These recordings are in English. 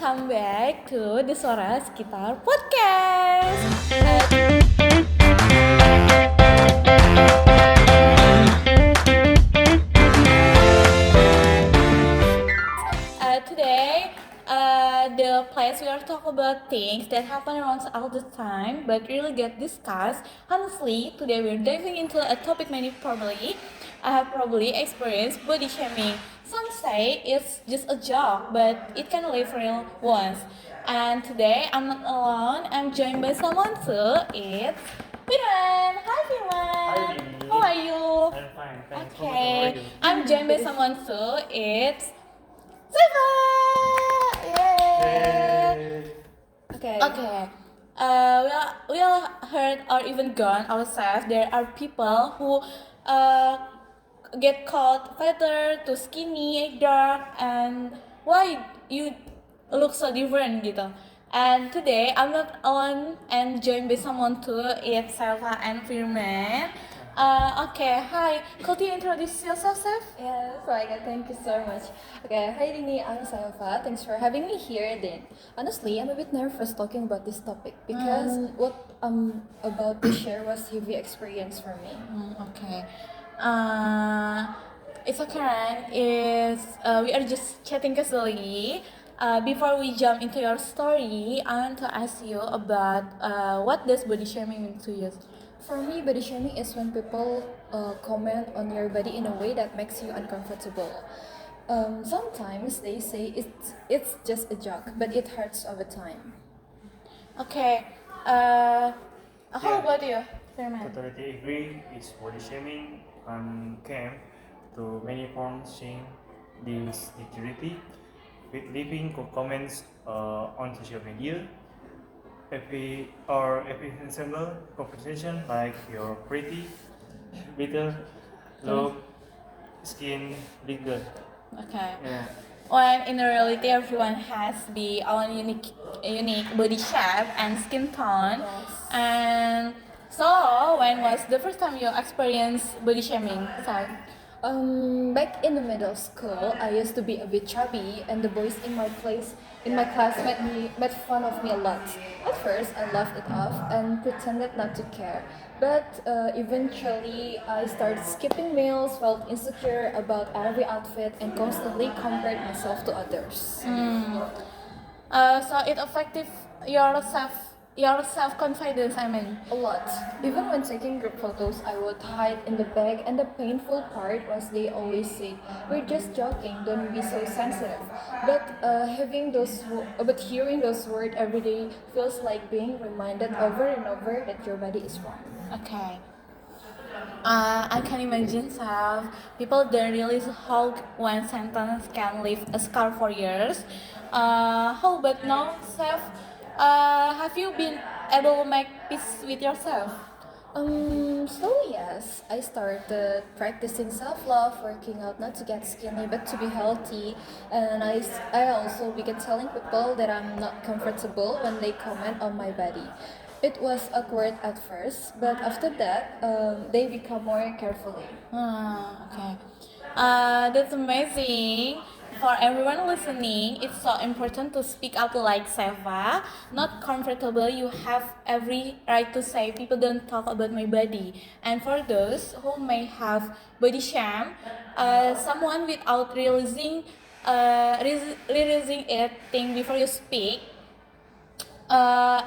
welcome back to the Suara Sekitar Podcast. Today, the place we are talking about things that happen around all the time but really get discussed. Honestly, today we're diving into a topic many probably experienced body shaming. Some say it's just a joke, but it can live real once. And today I'm not alone. I'm joined by someone too. It's Firman. Hi Hi, Firman. Dini. How are you? I'm fine, thanks. How Okay. are you? I'm joined by someone too. It's Seva. Yay. Yay. Okay. We all heard or even gone ourselves. There are people who get called fatter, too skinny, dark, and why you look so different gitu. And today I'm not alone and joined by someone too. It's Selva and Firman. Okay, hi. Could you introduce yourself, Seth? Yes, right. Thank you so much. Okay, hi Dini, I'm Salva. Thanks for having me here. Then, honestly, I'm a bit nervous talking about this topic because what I'm about to share was heavy experience for me. Okay. It's okay, Ran. We are just chatting casually. Before we jump into your story, I want to ask you about what does body shaming mean to you? For me, body shaming is when people comment on your body in a way that makes you uncomfortable. Sometimes they say it's just a joke, but it hurts over time. Okay. How Yeah. about you, Firman? Totally agree. It's body shaming came to many forms shame this security with leaving comments on social media. Every single conversation like you're pretty, little, low, skin, big girl. Okay. Yeah. When in reality everyone has the own unique body shape and skin tone. Yes. And so when was the first time you experienced body shaming? So, Back in the middle school, I used to be a bit chubby, and the boys in my class made fun of me a lot. At first, I laughed it off and pretended not to care. But eventually, I started skipping meals, felt insecure about every outfit, and constantly compared myself to others. so it affected your self confidence. I mean. A lot. Even when taking group photos, I would hide in the back, and the painful part was they always say, "We're just joking. Don't be so sensitive." But hearing those words every day feels like being reminded over and over that your body is wrong. Okay. I can imagine how people don't realize how one sentence can leave a scar for years. How about now, Seth? Have you been able to make peace with yourself? Slowly, yes. I started practicing self-love, working out not to get skinny but to be healthy, and I also began telling people that I'm not comfortable when they comment on my body. It was awkward at first, but after that, they become more carefully. Okay. That's amazing. For everyone listening, it's so important to speak out like Seva. Not comfortable, you have every right to say people don't talk about my body. And for those who may have body shame, someone without realizing it, think before you speak.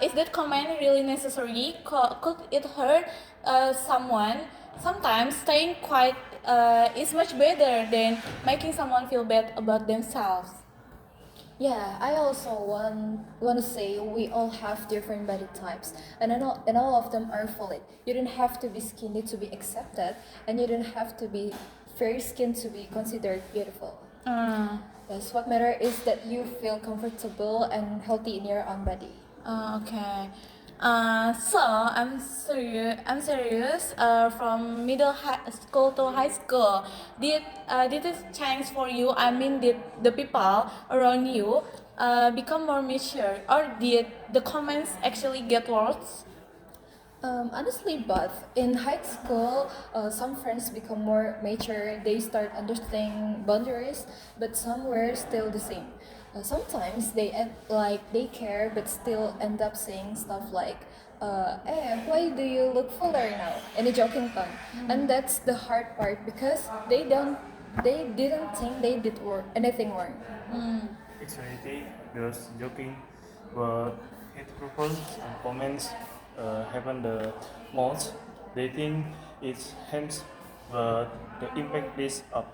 Is that comment really necessary? Could it hurt someone? Sometimes staying quiet is much better than making someone feel bad about themselves. Yeah, I also want to say we all have different body types, and all of them are valid. You don't have to be skinny to be accepted, and you don't have to be fair skinned to be considered beautiful. Yes, what matters is that you feel comfortable and healthy in your own body. Okay. So I'm serious. From school to high school, did it change for you? I mean, did the people around you become more mature, or did the comments actually get worse? Honestly, both. In high school, some friends become more mature, they start understanding boundaries, but some were still the same. Sometimes like they care but still end up saying stuff like, why do you look fuller now? In a joking tone. And that's the hard part because they didn't think they did anything wrong. Actually, those joking but hateful comments happen the most. They think it's hands, but the impact is up.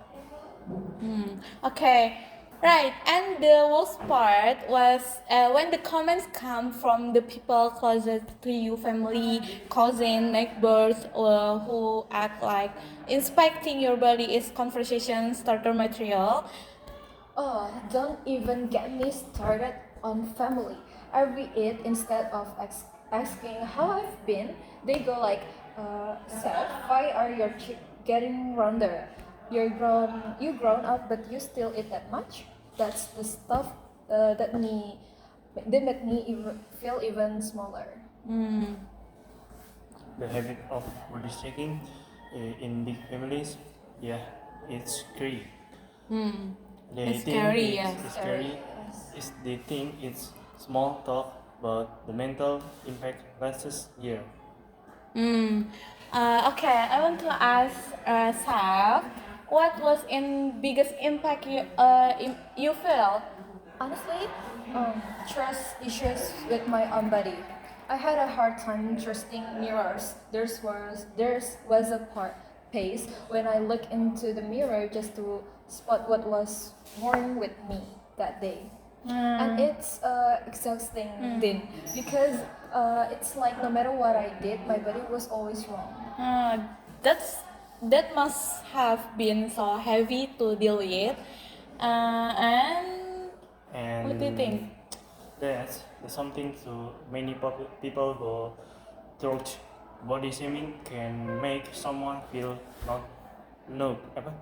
Okay, right. And the worst part was when the comments come from the people closest to you, family, cousin, neighbors, who act like inspecting your body is conversation starter material. Oh, don't even get me started on family. Every eat instead of asking how I've been, they go like, Seth, why are your cheek getting rounder? You grown up, but you still eat that much? That's the stuff that make me feel even smaller. The habit of body checking in big families, yeah, it's scary. They It's think scary, it's yes. scary. They think it's small talk, but the mental impact lasts year. Okay, I want to ask Saf, what was in biggest impact you felt? Honestly, trust issues with my own body. I had a hard time trusting mirrors. There was a part pace when I looked into the mirror just to spot what was wrong with me that day. And it's exhausting then because it's like no matter what I did, my body was always wrong. Uh, that must have been so heavy to deal with. And And what do you think? that's something to many people go through. Body shaming can make someone feel not no apa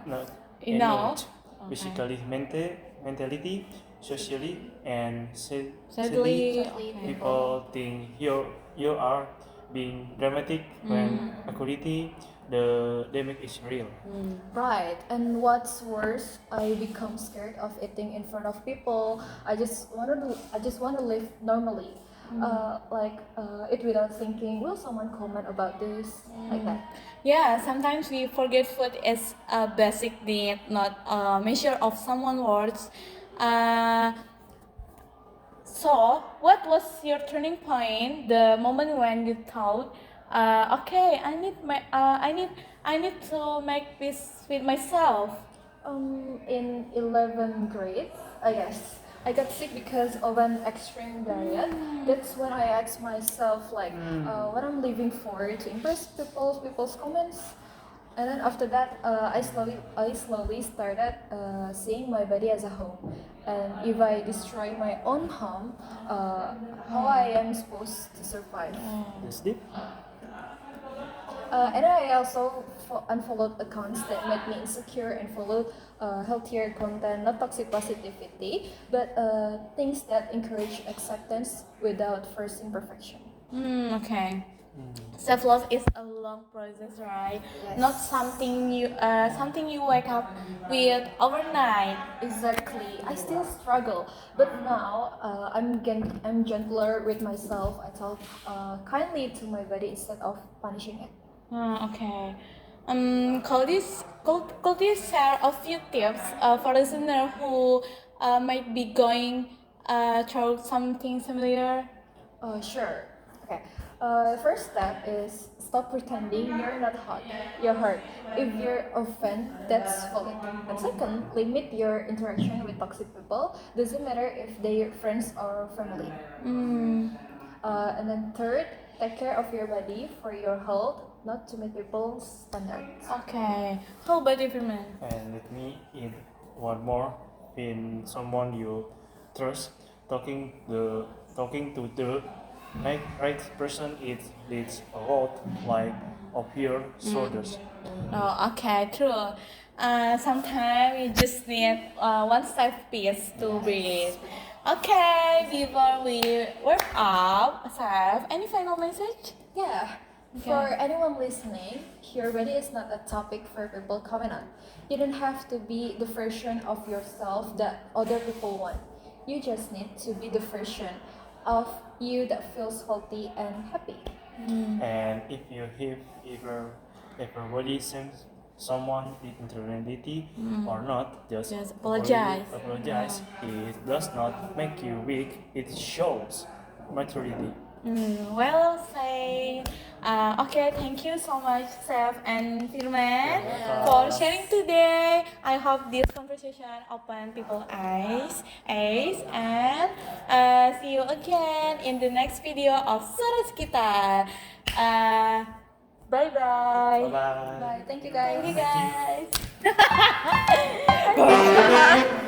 not Enough. Okay. physically, mentality, socially, and Sadly, Sadly, okay. people think you are being dramatic when actually the damage is real. Right, and what's worse, I become scared of eating in front of people. I just want to live normally, eat without thinking. Will someone comment about this? Like that. Yeah, sometimes we forget food is a basic need, not a measure of someone's words. Uh, so, what was your turning point? The moment when you thought, okay, I need to make peace with myself. In 11th grade, I guess. I got sick because of an extreme diet. That's when I asked myself, like, what I'm living for to impress people's comments. And then after that, I slowly started seeing my body as a home. And if I destroy my own home, how I am supposed to survive? That's deep. And I also unfollowed accounts that made me insecure and followed healthier content, not toxic positivity, but things that encourage acceptance without forcing perfection. Okay. Self love is a long process, right? Yes. Not something you wake up with overnight. Exactly. I still struggle, but now I'm gentler with myself. I talk kindly to my body instead of punishing it. Okay. Could you share a few tips for listeners who might be going through something similar? Sure. Okay. First step is stop pretending you're not hot. You're hurt. If you're offended, that's valid. And second, limit your interaction with toxic people. Doesn't matter if they're friends or family. And then third, take care of your body for your health, not to meet people's standards. Okay. How about you, Firman? And let me add one more. When someone you trust, talking to the right person, it leads a lot like of your shoulders. Oh, okay, true. Sometimes you just need one safe piece to breathe. Okay, before we wrap up, Saf, any final message? Yeah. For anyone listening, your body is not a topic for people comment on. You don't have to be the version of yourself that other people want. You just need to be the version of you that feels healthy and happy. And if everybody seems someone in reality or not, Just apologize. Apologize. It does not make you weak. It shows maturity. Well said. Okay, thank you so much, Seth and Firman, for sharing today. I hope this conversation open people's eyes, and see you again in the next video of Suara Sekitar. Bye bye. Bye bye. Bye. Thank you guys. Thank you guys.